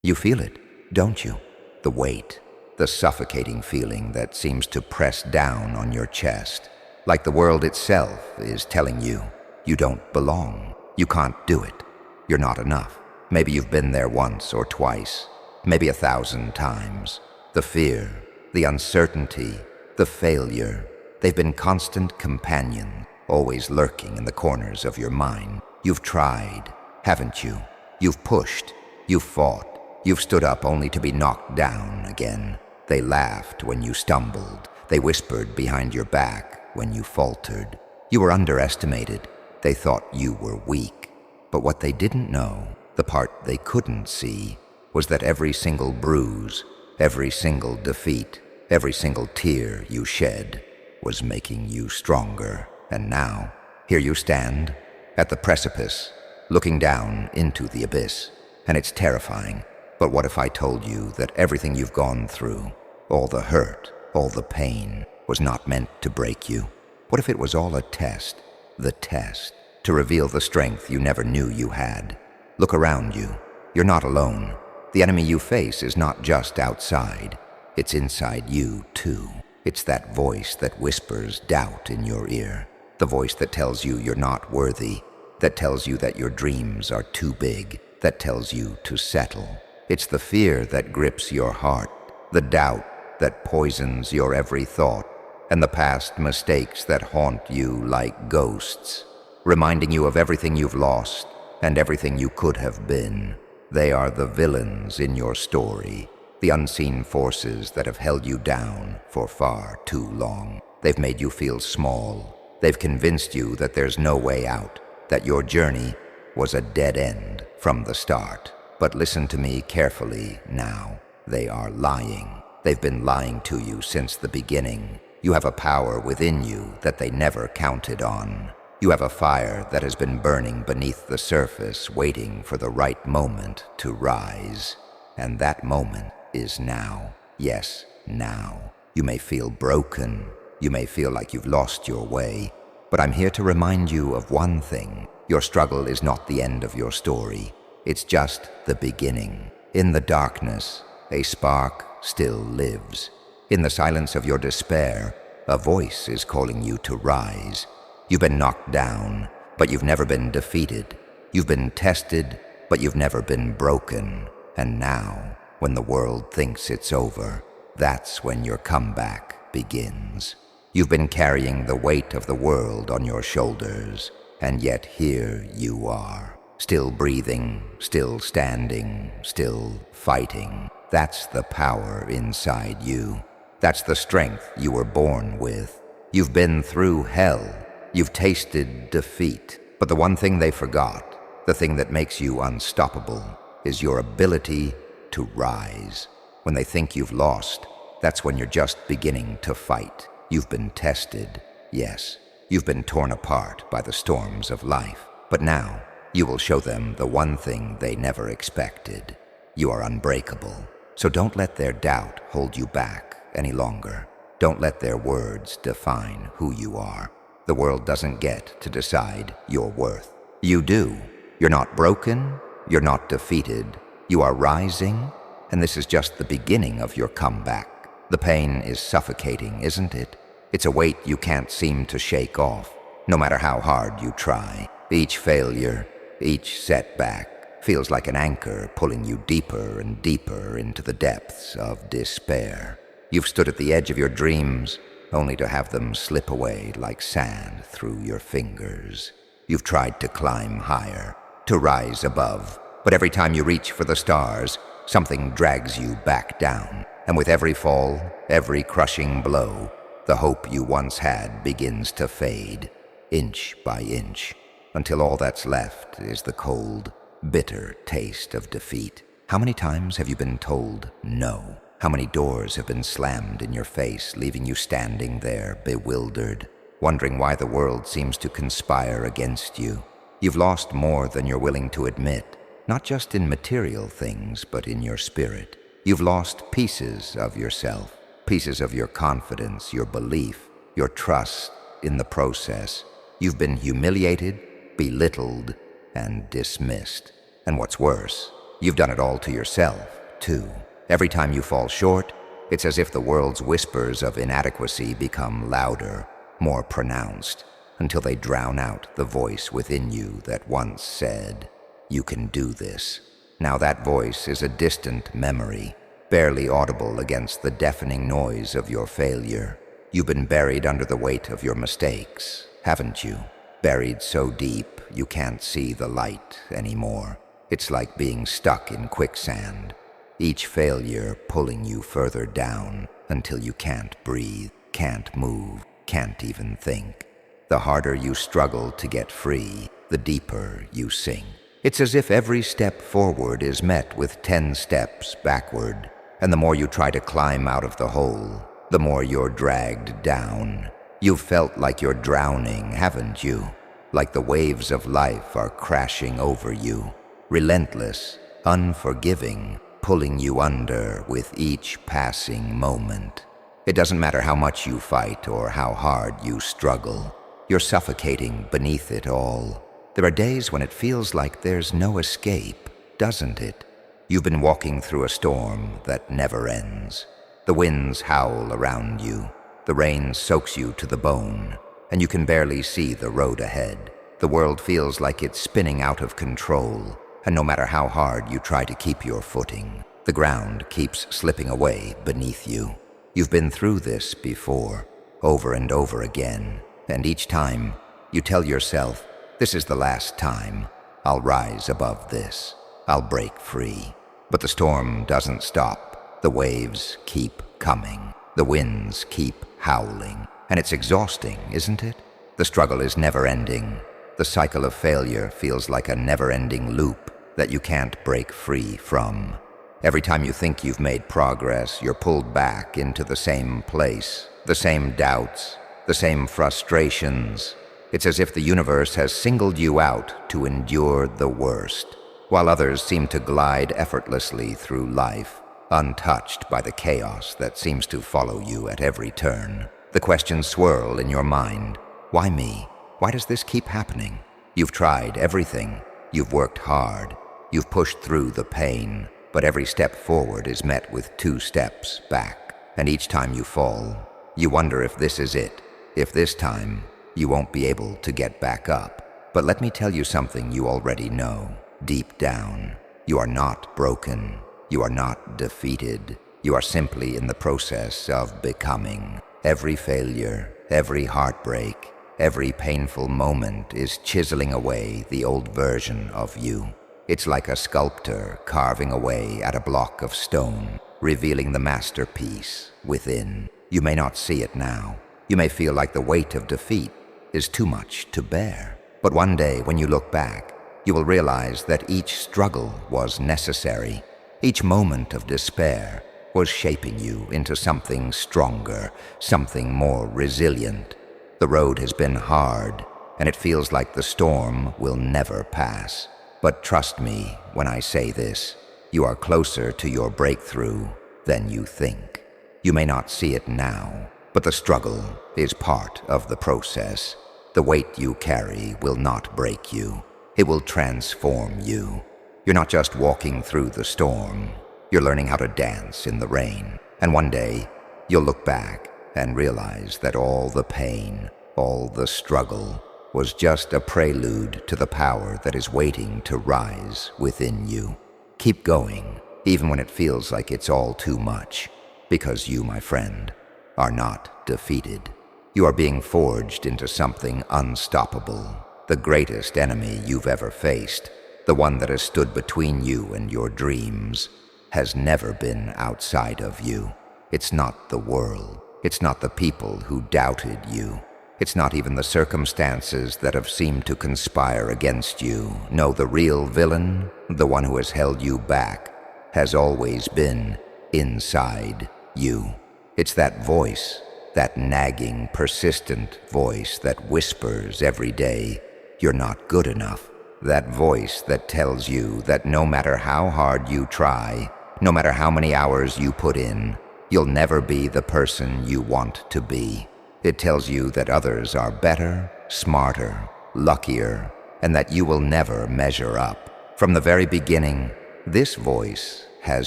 You feel it, don't you? The weight, the suffocating feeling that seems to press down on your chest, like the world itself is telling you, you don't belong, you can't do it, you're not enough. Maybe you've been there once or twice, maybe 1,000 times. The fear, the uncertainty, the failure, they've been constant companions, always lurking in the corners of your mind. You've tried, haven't you? You've pushed, you've fought, you've stood up only to be knocked down again. They laughed when you stumbled. They whispered behind your back when you faltered. You were underestimated. They thought you were weak. But what they didn't know, the part they couldn't see, was that every single bruise, every single defeat, every single tear you shed was making you stronger. And now, here you stand, at the precipice, looking down into the abyss. And it's terrifying. But what if I told you that everything you've gone through, all the hurt, all the pain, was not meant to break you? What if it was all a test, the test, to reveal the strength you never knew you had? Look around you. You're not alone. The enemy you face is not just outside. It's inside you, too. It's that voice that whispers doubt in your ear. The voice that tells you you're not worthy, that tells you that your dreams are too big, that tells you to settle. It's the fear that grips your heart, the doubt that poisons your every thought, and the past mistakes that haunt you like ghosts, reminding you of everything you've lost and everything you could have been. They are the villains in your story, the unseen forces that have held you down for far too long. They've made you feel small. They've convinced you that there's no way out, that your journey was a dead end from the start. But listen to me carefully now. They are lying. They've been lying to you since the beginning. You have a power within you that they never counted on. You have a fire that has been burning beneath the surface, waiting for the right moment to rise. And that moment is now. Yes, now. You may feel broken. You may feel like you've lost your way. But I'm here to remind you of one thing. Your struggle is not the end of your story. It's just the beginning. In the darkness, a spark still lives. In the silence of your despair, a voice is calling you to rise. You've been knocked down, but you've never been defeated. You've been tested, but you've never been broken. And now, when the world thinks it's over, that's when your comeback begins. You've been carrying the weight of the world on your shoulders, and yet here you are. Still breathing, still standing, still fighting. That's the power inside you. That's the strength you were born with. You've been through hell. You've tasted defeat. But the one thing they forgot, the thing that makes you unstoppable, is your ability to rise. When they think you've lost, that's when you're just beginning to fight. You've been tested, yes. You've been torn apart by the storms of life. But now, you will show them the one thing they never expected. You are unbreakable. So don't let their doubt hold you back any longer. Don't let their words define who you are. The world doesn't get to decide your worth. You do. You're not broken. You're not defeated. You are rising, and this is just the beginning of your comeback. The pain is suffocating, isn't it? It's a weight you can't seem to shake off, no matter how hard you try. Each failure, each setback feels like an anchor pulling you deeper and deeper into the depths of despair. You've stood at the edge of your dreams, only to have them slip away like sand through your fingers. You've tried to climb higher, to rise above, but every time you reach for the stars, something drags you back down. And with every fall, every crushing blow, the hope you once had begins to fade, inch by inch, until all that's left is the cold, bitter taste of defeat. How many times have you been told no? How many doors have been slammed in your face, leaving you standing there, bewildered, wondering why the world seems to conspire against you? You've lost more than you're willing to admit, not just in material things, but in your spirit. You've lost pieces of yourself, pieces of your confidence, your belief, your trust in the process. You've been humiliated, belittled, and dismissed. And what's worse, you've done it all to yourself. too. Every time you fall short, it's as if the world's whispers of inadequacy become louder, more pronounced, until they drown out the voice within you that once said, "You can do this." Now that voice is a distant memory, barely audible against the deafening noise of your failure. You've been buried under the weight of your mistakes, haven't you? Buried so deep you can't see the light anymore. It's like being stuck in quicksand, each failure pulling you further down until you can't breathe, can't move, can't even think. The harder you struggle to get free, the deeper you sink. It's as if every step forward is met with 10 steps backward, and the more you try to climb out of the hole, the more you're dragged down. You've felt like you're drowning, haven't you? Like the waves of life are crashing over you, relentless, unforgiving, pulling you under with each passing moment. It doesn't matter how much you fight or how hard you struggle. You're suffocating beneath it all. There are days when it feels like there's no escape, doesn't it? You've been walking through a storm that never ends. The winds howl around you. The rain soaks you to the bone, and you can barely see the road ahead. The world feels like it's spinning out of control, and no matter how hard you try to keep your footing, the ground keeps slipping away beneath you. You've been through this before, over and over again, and each time you tell yourself, "This is the last time. I'll rise above this. I'll break free." But the storm doesn't stop. The waves keep coming. The winds keep howling. And it's exhausting, isn't it? The struggle is never-ending. The cycle of failure feels like a never-ending loop that you can't break free from. Every time you think you've made progress, you're pulled back into the same place, the same doubts, the same frustrations. It's as if the universe has singled you out to endure the worst, while others seem to glide effortlessly through life, untouched by the chaos that seems to follow you at every turn. The questions swirl in your mind. Why me? Why does this keep happening? You've tried everything. You've worked hard. You've pushed through the pain, but every step forward is met with 2 steps back. And each time you fall, you wonder if this is it, if this time you won't be able to get back up. But let me tell you something you already know. Deep down, you are not broken. You are not defeated. You are simply in the process of becoming. Every failure, every heartbreak, every painful moment is chiseling away the old version of you. It's like a sculptor carving away at a block of stone, revealing the masterpiece within. You may not see it now. You may feel like the weight of defeat is too much to bear. But one day, when you look back, you will realize that each struggle was necessary. Each moment of despair was shaping you into something stronger, something more resilient. The road has been hard, and it feels like the storm will never pass. But trust me when I say this, you are closer to your breakthrough than you think. You may not see it now, but the struggle is part of the process. The weight you carry will not break you. It will transform you. You're not just walking through the storm. You're learning how to dance in the rain. And one day, you'll look back and realize that all the pain, all the struggle, was just a prelude to the power that is waiting to rise within you. Keep going, even when it feels like it's all too much, because you, my friend, are not defeated. You are being forged into something unstoppable, the greatest enemy you've ever faced, the one that has stood between you and your dreams, has never been outside of you. It's not the world. It's not the people who doubted you. It's not even the circumstances that have seemed to conspire against you. No, the real villain, the one who has held you back, has always been inside you. It's that voice, that nagging, persistent voice that whispers every day, "You're not good enough." That voice that tells you that no matter how hard you try, no matter how many hours you put in, you'll never be the person you want to be. It tells you that others are better, smarter, luckier, and that you will never measure up. From the very beginning, this voice has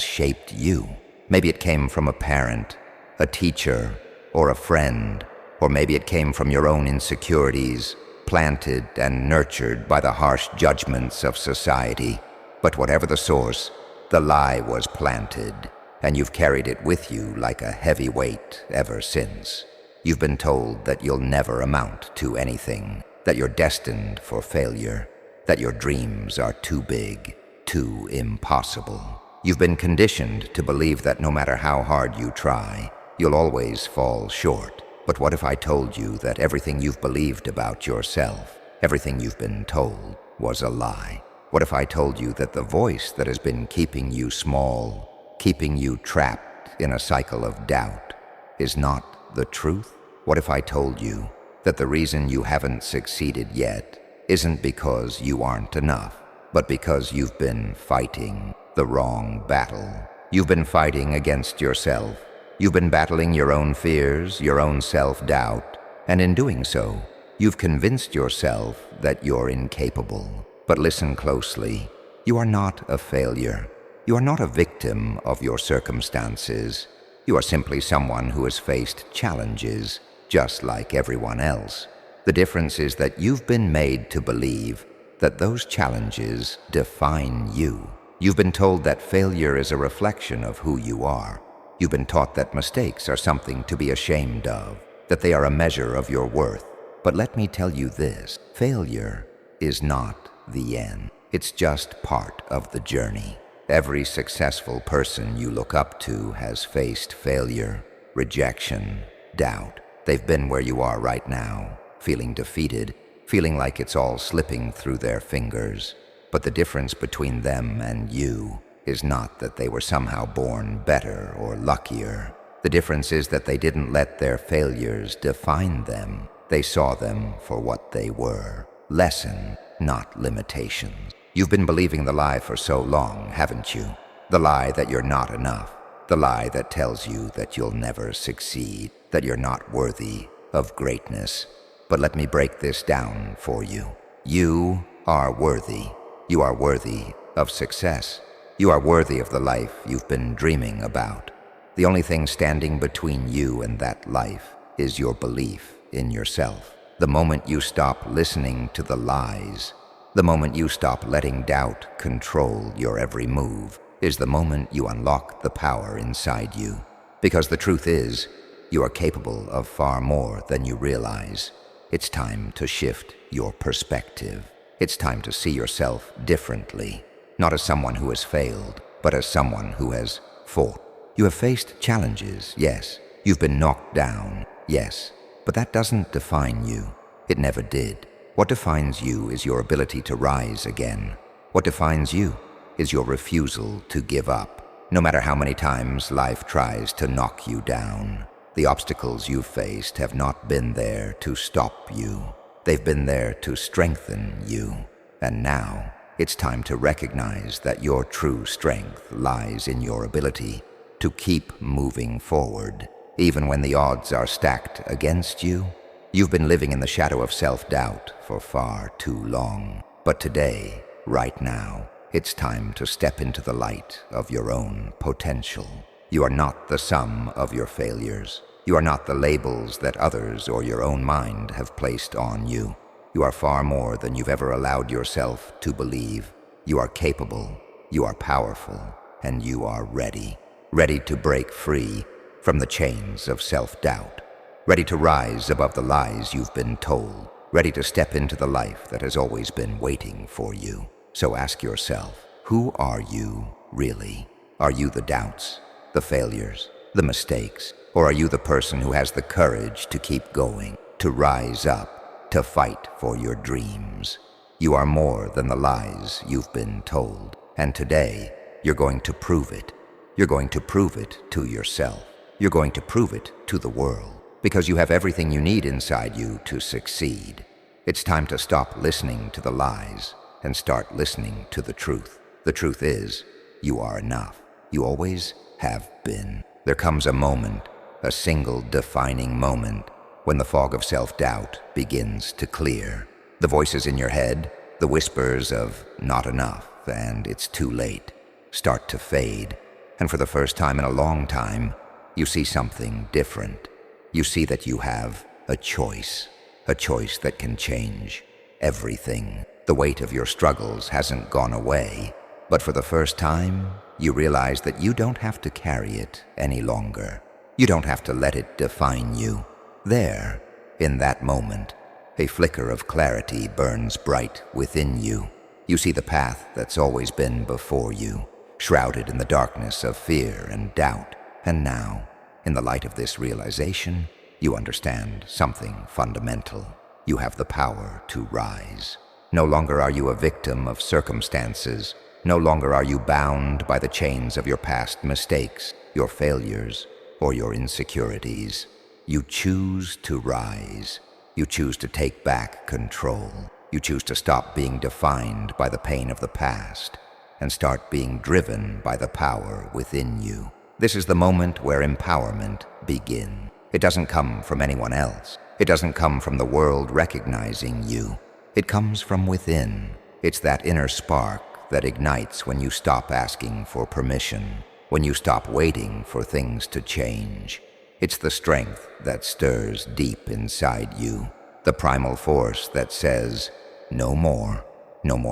shaped you. Maybe it came from a parent, a teacher, or a friend, or maybe it came from your own insecurities, planted and nurtured by the harsh judgments of society. But whatever the source, the lie was planted, and you've carried it with you like a heavy weight ever since. You've been told that you'll never amount to anything, that you're destined for failure, that your dreams are too big, too impossible. You've been conditioned to believe that no matter how hard you try, you'll always fall short. But what if I told you that everything you've believed about yourself, everything you've been told, was a lie? What if I told you that the voice that has been keeping you small, keeping you trapped in a cycle of doubt, is not the truth? What if I told you that the reason you haven't succeeded yet isn't because you aren't enough, but because you've been fighting the wrong battle? You've been fighting against yourself. You've been battling your own fears, your own self-doubt, and in doing so, you've convinced yourself that you're incapable. But listen closely. You are not a failure. You are not a victim of your circumstances. You are simply someone who has faced challenges, just like everyone else. The difference is that you've been made to believe that those challenges define you. You've been told that failure is a reflection of who you are. You've been taught that mistakes are something to be ashamed of, that they are a measure of your worth. But let me tell you this, failure is not the end. It's just part of the journey. Every successful person you look up to has faced failure, rejection, doubt. They've been where you are right now, feeling defeated, feeling like it's all slipping through their fingers. But the difference between them and you is not that they were somehow born better or luckier. The difference is that they didn't let their failures define them. They saw them for what they were. Lesson, not limitations. You've been believing the lie for so long, haven't you? The lie that you're not enough. The lie that tells you that you'll never succeed, that you're not worthy of greatness. But let me break this down for you. You are worthy. You are worthy of success. You are worthy of the life you've been dreaming about. The only thing standing between you and that life is your belief in yourself. The moment you stop listening to the lies, the moment you stop letting doubt control your every move, is the moment you unlock the power inside you. Because the truth is, you are capable of far more than you realize. It's time to shift your perspective. It's time to see yourself differently, not as someone who has failed, but as someone who has fought. You have faced challenges, yes. You've been knocked down, yes. But that doesn't define you. It never did. What defines you is your ability to rise again. What defines you is your refusal to give up. No matter how many times life tries to knock you down, the obstacles you've faced have not been there to stop you. They've been there to strengthen you. And now, it's time to recognize that your true strength lies in your ability to keep moving forward. Even when the odds are stacked against you, you've been living in the shadow of self-doubt for far too long. But today, right now, it's time to step into the light of your own potential. You are not the sum of your failures. You are not the labels that others or your own mind have placed on you. You are far more than you've ever allowed yourself to believe. You are capable, you are powerful, and you are ready. Ready to break free from the chains of self-doubt. Ready to rise above the lies you've been told. Ready to step into the life that has always been waiting for you. So ask yourself, who are you really? Are you the doubts, the failures, the mistakes? Or are you the person who has the courage to keep going, to rise up, to fight for your dreams? You are more than the lies you've been told. And today, you're going to prove it. You're going to prove it to yourself. You're going to prove it to the world. Because you have everything you need inside you to succeed. It's time to stop listening to the lies and start listening to the truth. The truth is, you are enough. You always have been. There comes a moment, a single defining moment, when the fog of self-doubt begins to clear. The voices in your head, the whispers of not enough and it's too late, start to fade. And for the first time in a long time, you see something different. You see that you have a choice that can change everything. The weight of your struggles hasn't gone away, but for the first time, you realize that you don't have to carry it any longer. You don't have to let it define you. There, in that moment, a flicker of clarity burns bright within you. You see the path that's always been before you, shrouded in the darkness of fear and doubt. And now, in the light of this realization, you understand something fundamental. You have the power to rise. No longer are you a victim of circumstances. No longer are you bound by the chains of your past mistakes, your failures, or your insecurities. You choose to rise. You choose to take back control. You choose to stop being defined by the pain of the past and start being driven by the power within you. This is the moment where empowerment begins. It doesn't come from anyone else. It doesn't come from the world recognizing you. It comes from within. It's that inner spark that ignites when you stop asking for permission, when you stop waiting for things to change. It's the strength that stirs deep inside you, the primal force that says, no more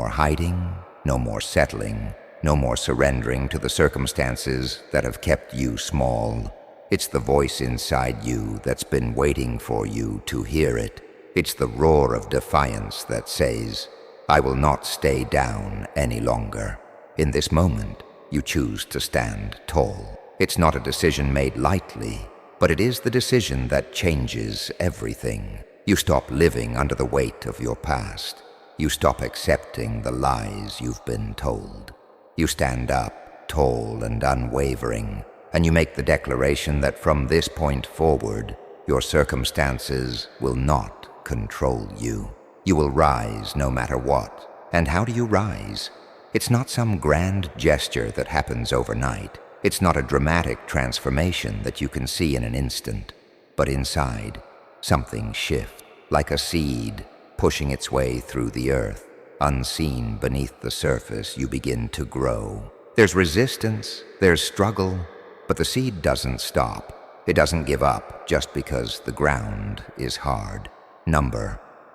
hiding, no more settling, no more surrendering to the circumstances that have kept you small. It's the voice inside you that's been waiting for you to hear it. It's the roar of defiance that says, I will not stay down any longer. In this moment, you choose to stand tall. It's not a decision made lightly, but it is the decision that changes everything. You stop living under the weight of your past. You stop accepting the lies you've been told. You stand up, tall and unwavering, and you make the declaration that from this point forward, your circumstances will not control you. You will rise no matter what. And how do you rise? It's not some grand gesture that happens overnight. It's not a dramatic transformation that you can see in an instant. But inside, something shifts, like a seed pushing its way through the earth. Unseen beneath the surface, you begin to grow. There's resistance, there's struggle, but the seed doesn't stop. It doesn't give up just because the ground is hard.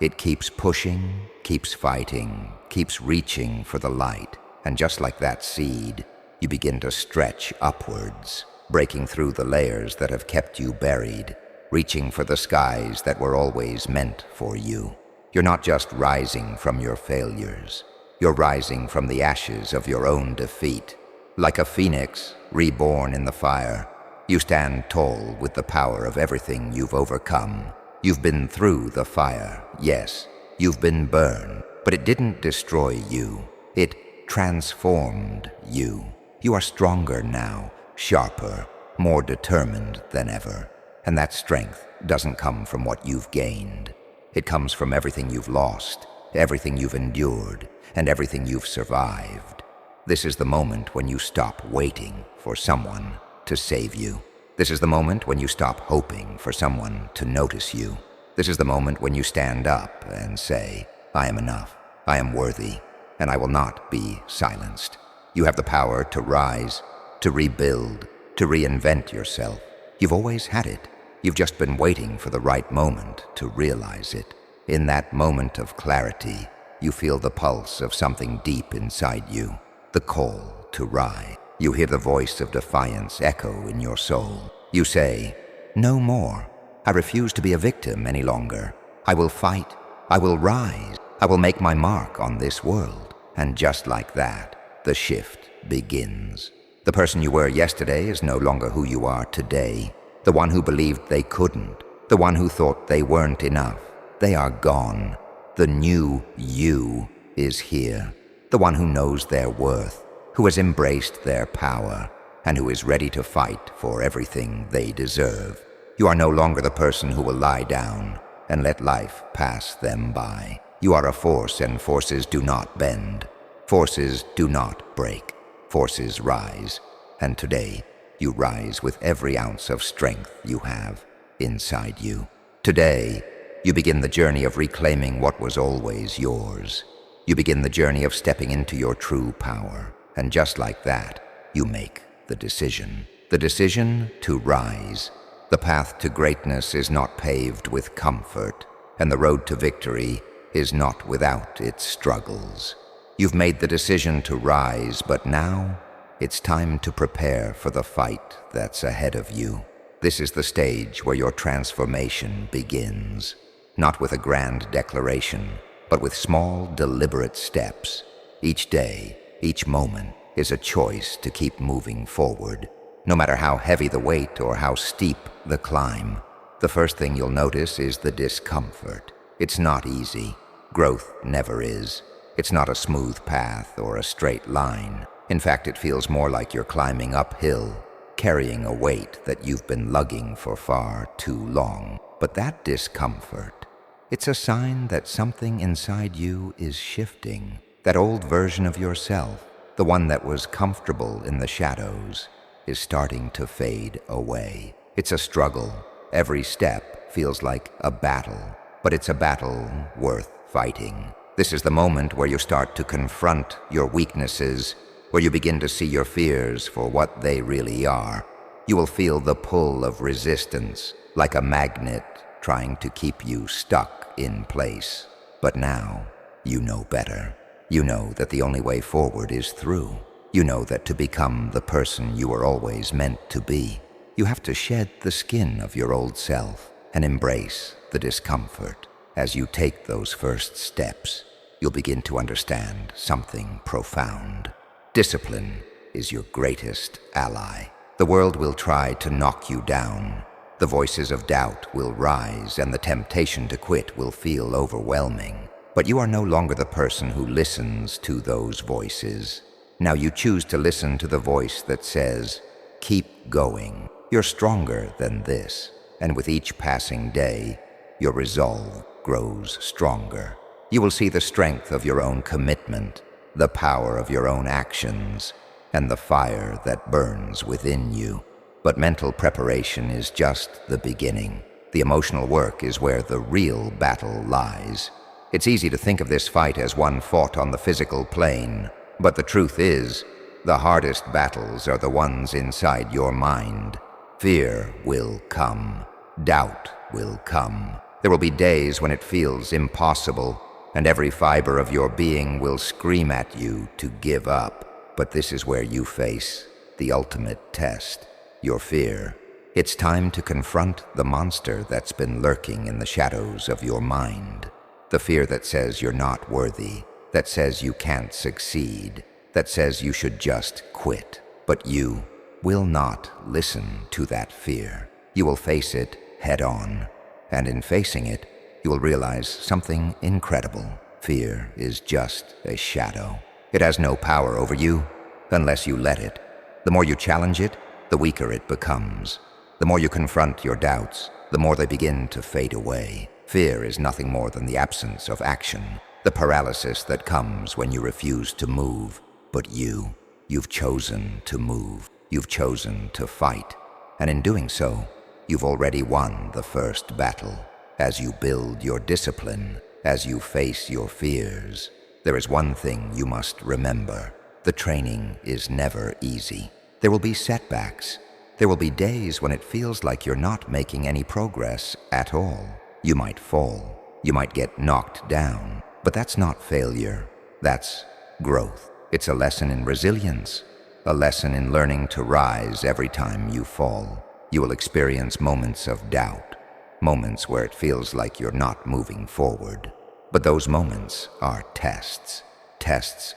It keeps pushing, keeps fighting, keeps reaching for the light. And just like that seed, you begin to stretch upwards, breaking through the layers that have kept you buried, reaching for the skies that were always meant for you. You're not just rising from your failures. You're rising from the ashes of your own defeat. Like a phoenix reborn in the fire, you stand tall with the power of everything you've overcome. You've been through the fire, yes. You've been burned, but it didn't destroy you. It transformed you. You are stronger now, sharper, more determined than ever. And that strength doesn't come from what you've gained. It comes from everything you've lost, everything you've endured, and everything you've survived. This is the moment when you stop waiting for someone to save you. This is the moment when you stop hoping for someone to notice you. This is the moment when you stand up and say, I am enough, I am worthy, and I will not be silenced. You have the power to rise, to rebuild, to reinvent yourself. You've always had it. You've just been waiting for the right moment to realize it. In that moment of clarity, you feel the pulse of something deep inside you, the call to rise. You hear the voice of defiance echo in your soul. You say, no more. I refuse to be a victim any longer. I will fight. I will rise. I will make my mark on this world. And just like that, the shift begins. The person you were yesterday is no longer who you are today. The one who believed they couldn't. The one who thought they weren't enough. They are gone. The new you is here. The one who knows their worth, who has embraced their power, and who is ready to fight for everything they deserve. You are no longer the person who will lie down and let life pass them by. You are a force, and forces do not bend. Forces do not break. Forces rise. And today, you rise with every ounce of strength you have inside you. Today, you begin the journey of reclaiming what was always yours. You begin the journey of stepping into your true power. And just like that, you make the decision to rise. The path to greatness is not paved with comfort, and the road to victory is not without its struggles. You've made the decision to rise, but now it's time to prepare for the fight that's ahead of you. This is the stage where your transformation begins, not with a grand declaration, but with small, deliberate steps. Each day, each moment is a choice to keep moving forward, no matter how heavy the weight or how steep the climb. The first thing you'll notice is the discomfort. It's not easy. Growth never is. It's not a smooth path or a straight line. In fact, it feels more like you're climbing uphill, carrying a weight that you've been lugging for far too long. But that discomfort, it's a sign that something inside you is shifting. That old version of yourself, the one that was comfortable in the shadows, is starting to fade away. It's a struggle. Every step feels like a battle, but it's a battle worth fighting. This is the moment where you start to confront your weaknesses, where you begin to see your fears for what they really are. You will feel the pull of resistance, like a magnet trying to keep you stuck in place. But now, you know better. You know that the only way forward is through. You know that to become the person you were always meant to be, you have to shed the skin of your old self and embrace the discomfort. As you take those first steps, you'll begin to understand something profound. Discipline is your greatest ally. The world will try to knock you down. The voices of doubt will rise, and the temptation to quit will feel overwhelming. But you are no longer the person who listens to those voices. Now you choose to listen to the voice that says, "Keep going. You're stronger than this." And with each passing day, your resolve grows stronger. You will see the strength of your own commitment, the power of your own actions, and the fire that burns within you. But mental preparation is just the beginning. The emotional work is where the real battle lies. It's easy to think of this fight as one fought on the physical plane, but the truth is, the hardest battles are the ones inside your mind. Fear will come. Doubt will come. There will be days when it feels impossible, and every fiber of your being will scream at you to give up. But this is where you face the ultimate test, your fear. It's time to confront the monster that's been lurking in the shadows of your mind. The fear that says you're not worthy, that says you can't succeed, that says you should just quit. But you will not listen to that fear. You will face it head on, and in facing it, you will realize something incredible. Fear is just a shadow. It has no power over you unless you let it. The more you challenge it, the weaker it becomes. The more you confront your doubts, the more they begin to fade away. Fear is nothing more than the absence of action, the paralysis that comes when you refuse to move. But you've chosen to move. You've chosen to fight. And in doing so, you've already won the first battle. As you build your discipline, as you face your fears, there is one thing you must remember. The training is never easy. There will be setbacks. There will be days when it feels like you're not making any progress at all. You might fall. You might get knocked down. But that's not failure. That's growth. It's a lesson in resilience, a lesson in learning to rise every time you fall. You will experience moments of doubt, moments where it feels like you're not moving forward. But those moments are tests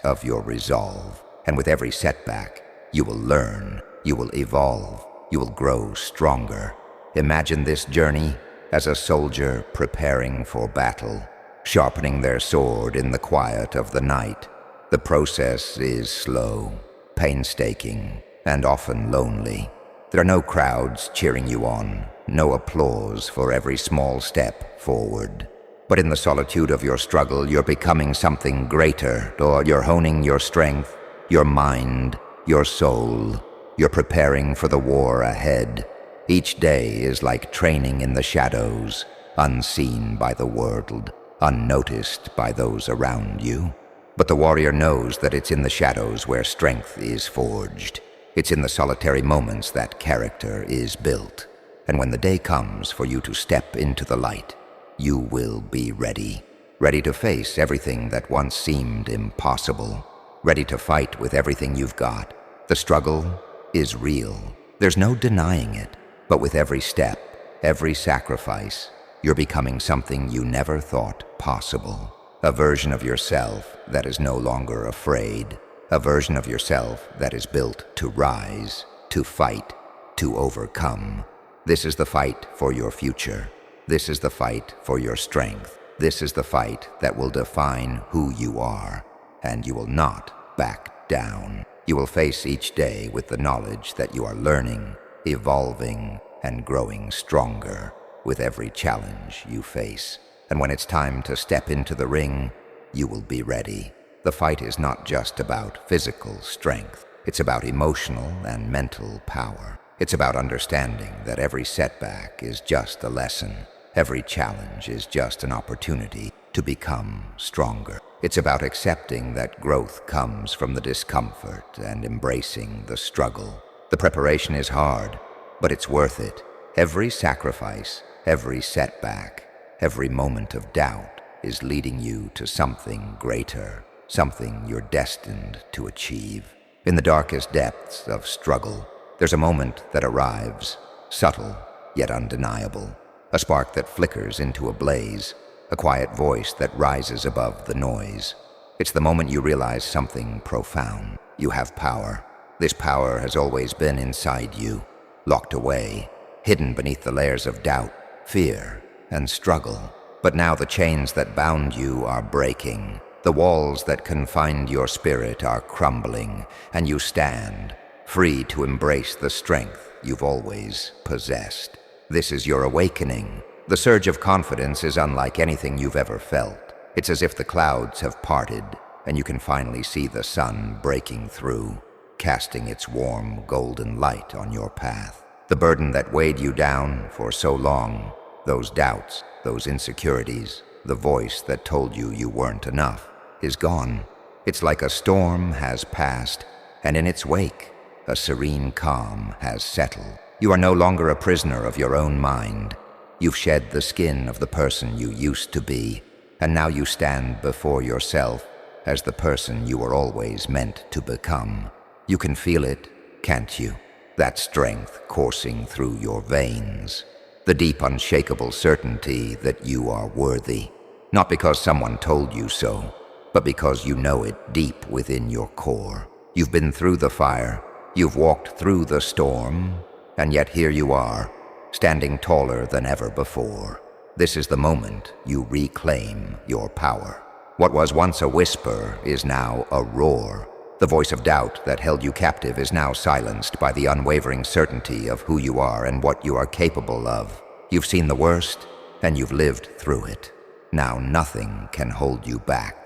of your resolve. And with every setback, you will learn, you will evolve, you will grow stronger. Imagine this journey as a soldier preparing for battle, sharpening their sword in the quiet of the night. The process is slow, painstaking, and often lonely. There are no crowds cheering you on, no applause for every small step forward. But in the solitude of your struggle, you're becoming something greater, or you're honing your strength, your mind, your soul. You're preparing for the war ahead. Each day is like training in the shadows, unseen by the world, unnoticed by those around you. But the warrior knows that it's in the shadows where strength is forged. It's in the solitary moments that character is built. And when the day comes for you to step into the light, you will be ready. Ready to face everything that once seemed impossible. Ready to fight with everything you've got. The struggle is real. There's no denying it. But with every step, every sacrifice, you're becoming something you never thought possible. A version of yourself that is no longer afraid. A version of yourself that is built to rise, to fight, to overcome. This is the fight for your future. This is the fight for your strength. This is the fight that will define who you are. And you will not back down. You will face each day with the knowledge that you are learning, evolving, and growing stronger with every challenge you face. And when it's time to step into the ring, you will be ready. The fight is not just about physical strength. It's about emotional and mental power. It's about understanding that every setback is just a lesson. Every challenge is just an opportunity to become stronger. It's about accepting that growth comes from the discomfort and embracing the struggle. The preparation is hard, but it's worth it. Every sacrifice, every setback, every moment of doubt is leading you to something greater, something you're destined to achieve. In the darkest depths of struggle, there's a moment that arrives, subtle yet undeniable, a spark that flickers into a blaze, a quiet voice that rises above the noise. It's the moment you realize something profound. You have power. This power has always been inside you, locked away, hidden beneath the layers of doubt, fear, and struggle. But now the chains that bound you are breaking. The walls that confined your spirit are crumbling, and you stand, free to embrace the strength you've always possessed. This is your awakening. The surge of confidence is unlike anything you've ever felt. It's as if the clouds have parted, and you can finally see the sun breaking through, casting its warm, golden light on your path. The burden that weighed you down for so long, those doubts, those insecurities, the voice that told you you weren't enough, is gone. It's like a storm has passed, and in its wake, a serene calm has settled. You are no longer a prisoner of your own mind. You've shed the skin of the person you used to be, and now you stand before yourself as the person you were always meant to become. You can feel it, can't you? That strength coursing through your veins. The deep, unshakable certainty that you are worthy. Not because someone told you so, but because you know it deep within your core. You've been through the fire, you've walked through the storm, and yet here you are, standing taller than ever before. This is the moment you reclaim your power. What was once a whisper is now a roar. The voice of doubt that held you captive is now silenced by the unwavering certainty of who you are and what you are capable of. You've seen the worst, and you've lived through it. Now nothing can hold you back.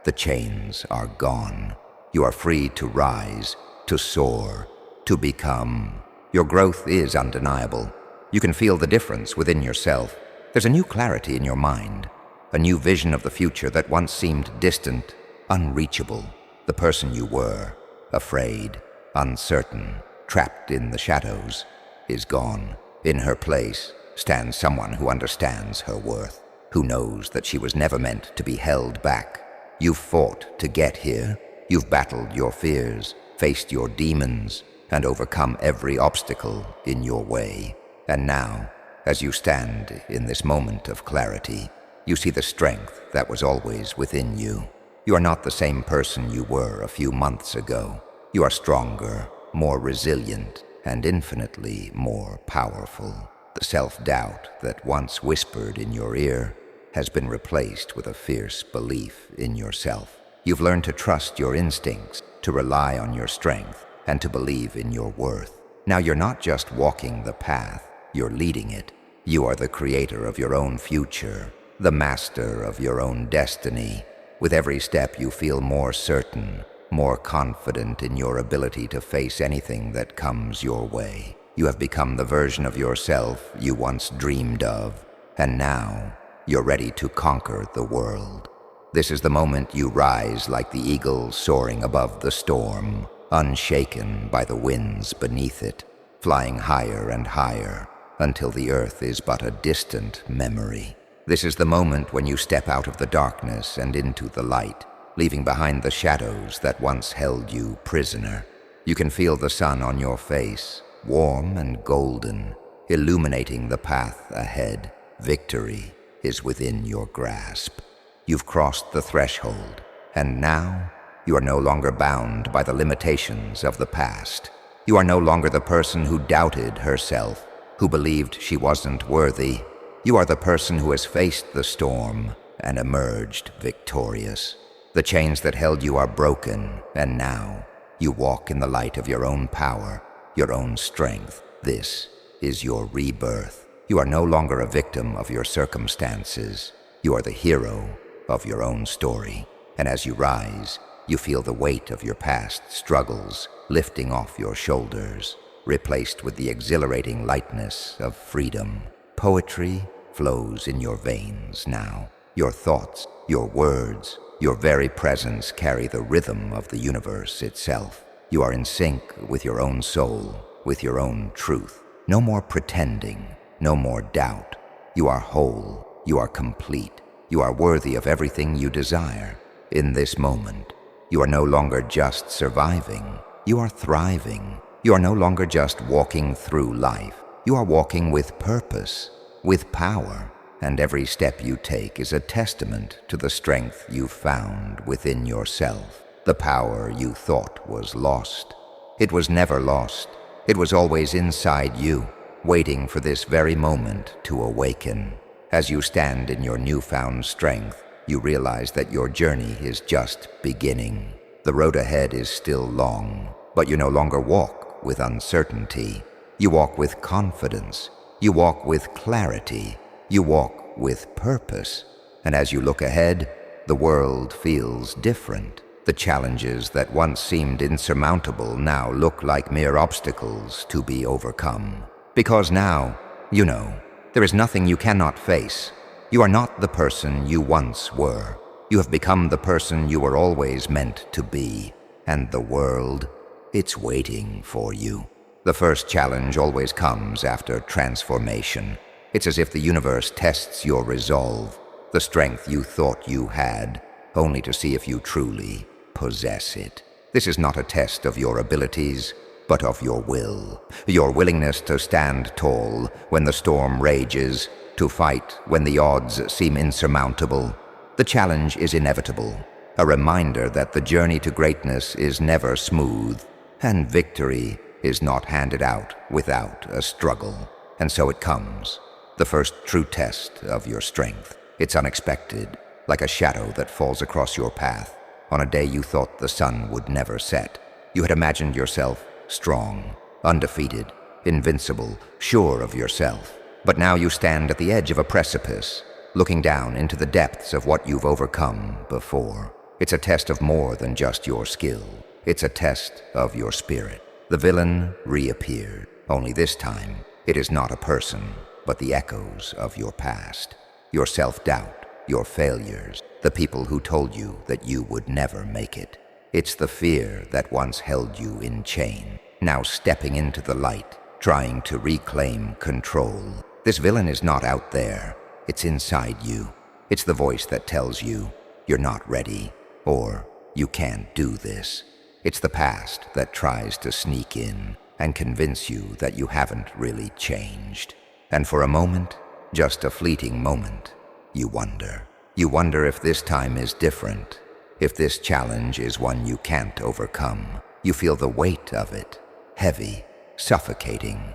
The chains are gone. You are free to rise, to soar, to become. Your growth is undeniable. You can feel the difference within yourself. There's a new clarity in your mind, a new vision of the future that once seemed distant, unreachable. The person you were, afraid, uncertain, trapped in the shadows, is gone. In her place stands someone who understands her worth, who knows that she was never meant to be held back. You've fought to get here. You've battled your fears, faced your demons, and overcome every obstacle in your way. And now, as you stand in this moment of clarity, you see the strength that was always within you. You are not the same person you were a few months ago. You are stronger, more resilient, and infinitely more powerful. The self-doubt that once whispered in your ear has been replaced with a fierce belief in yourself. You've learned to trust your instincts, to rely on your strength, and to believe in your worth. Now you're not just walking the path, you're leading it. You are the creator of your own future, the master of your own destiny. With every step you feel more certain, more confident in your ability to face anything that comes your way. You have become the version of yourself you once dreamed of, and now you're ready to conquer the world. This is the moment you rise like the eagle soaring above the storm, unshaken by the winds beneath it, flying higher and higher until the earth is but a distant memory. This is the moment when you step out of the darkness and into the light, leaving behind the shadows that once held you prisoner. You can feel the sun on your face, warm and golden, illuminating the path ahead. Victory is within your grasp. You've crossed the threshold, and now you are no longer bound by the limitations of the past. You are no longer the person who doubted herself, who believed she wasn't worthy. You are the person who has faced the storm and emerged victorious. The chains that held you are broken, and now you walk in the light of your own power, your own strength. This is your rebirth. You are no longer a victim of your circumstances. You are the hero of your own story. And as you rise, you feel the weight of your past struggles lifting off your shoulders, replaced with the exhilarating lightness of freedom. Poetry flows in your veins now. Your thoughts, your words, your very presence carry the rhythm of the universe itself. You are in sync with your own soul, with your own truth. No more pretending, no more doubt. You are whole, you are complete, you are worthy of everything you desire. In this moment, you are no longer just surviving, you are thriving. You are no longer just walking through life. You are walking with purpose, with power, and every step you take is a testament to the strength you've found within yourself. The power you thought was lost. It was never lost. It was always inside you, waiting for this very moment to awaken. As you stand in your newfound strength, you realize that your journey is just beginning. The road ahead is still long, but you no longer walk with uncertainty. You walk with confidence. You walk with clarity. You walk with purpose. And as you look ahead, the world feels different. The challenges that once seemed insurmountable now look like mere obstacles to be overcome. Because now, you know, there is nothing you cannot face. You are not the person you once were. You have become the person you were always meant to be. And the world, it's waiting for you. The first challenge always comes after transformation. It's as if the universe tests your resolve, the strength you thought you had, only to see if you truly possess it. This is not a test of your abilities, but of your will, your willingness to stand tall when the storm rages, to fight when the odds seem insurmountable. The challenge is inevitable, a reminder that the journey to greatness is never smooth, and victory is not handed out without a struggle. And so it comes, the first true test of your strength. It's unexpected, like a shadow that falls across your path on a day you thought the sun would never set. You had imagined yourself strong, undefeated, invincible, sure of yourself. But now you stand at the edge of a precipice, looking down into the depths of what you've overcome before. It's a test of more than just your skill. It's a test of your spirit. The villain reappeared, only this time it is not a person, but the echoes of your past, your self-doubt, your failures, the people who told you that you would never make it. It's the fear that once held you in chain, now stepping into the light, trying to reclaim control. This villain is not out there, it's inside you. It's the voice that tells you you're not ready, or you can't do this. It's the past that tries to sneak in and convince you that you haven't really changed. And for a moment, just a fleeting moment, you wonder. You wonder if this time is different, if this challenge is one you can't overcome. You feel the weight of it, heavy, suffocating.